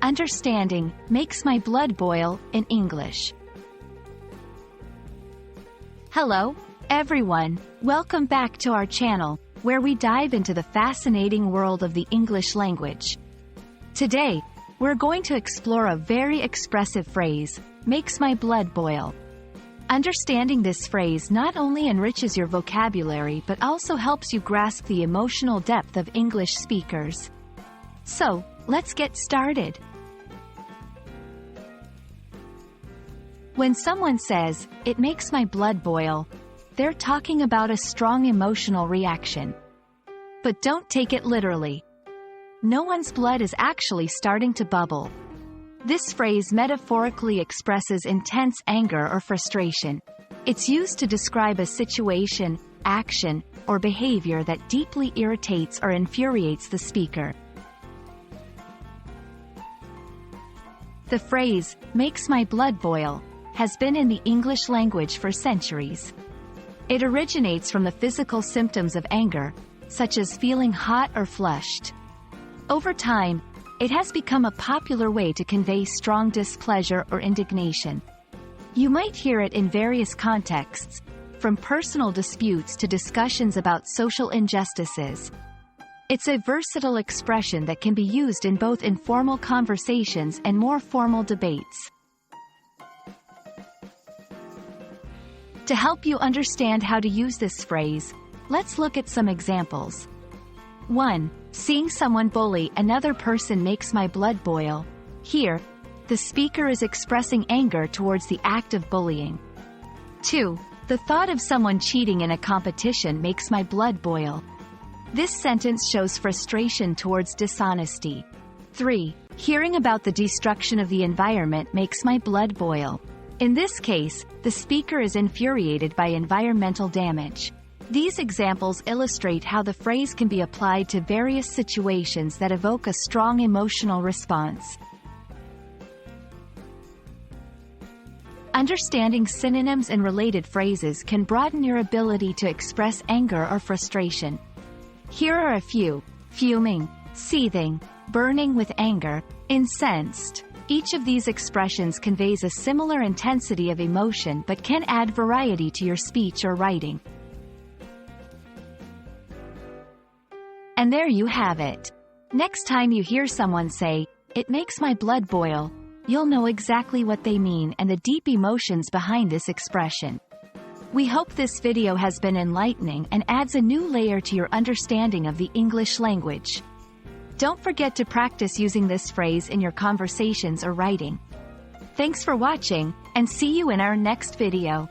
Understanding makes my blood boil in English. Hello, everyone. Welcome back to our channel, where we dive into the fascinating world of the English language. Today, we're going to explore a very expressive phrase, makes my blood boil. Understanding this phrase not only enriches your vocabulary but also helps you grasp the emotional depth of English speakers. So, let's get started. When someone says, "It makes my blood boil," they're talking about a strong emotional reaction. But don't take it literally. No one's blood is actually starting to bubble. This phrase metaphorically expresses intense anger or frustration. It's used to describe a situation, action, or behavior that deeply irritates or infuriates the speaker. The phrase, "makes my blood boil," has been in the English language for centuries. It originates from the physical symptoms of anger, such as feeling hot or flushed. Over time, it has become a popular way to convey strong displeasure or indignation. You might hear it in various contexts, from personal disputes to discussions about social injustices. It's a versatile expression that can be used in both informal conversations and more formal debates. To help you understand how to use this phrase, let's look at some examples. 1. Seeing someone bully another person makes my blood boil. Here, the speaker is expressing anger towards the act of bullying. 2. The thought of someone cheating in a competition makes my blood boil. This sentence shows frustration towards dishonesty. 3. Hearing about the destruction of the environment makes my blood boil. In this case, the speaker is infuriated by environmental damage. These examples illustrate how the phrase can be applied to various situations that evoke a strong emotional response. Understanding synonyms and related phrases can broaden your ability to express anger or frustration. Here are a few: fuming, seething, burning with anger, incensed. Each of these expressions conveys a similar intensity of emotion but can add variety to your speech or writing. And there you have it. Next time you hear someone say, "It makes my blood boil," you'll know exactly what they mean and the deep emotions behind this expression. We hope this video has been enlightening and adds a new layer to your understanding of the English language. Don't forget to practice using this phrase in your conversations or writing. Thanks for watching, and see you in our next video.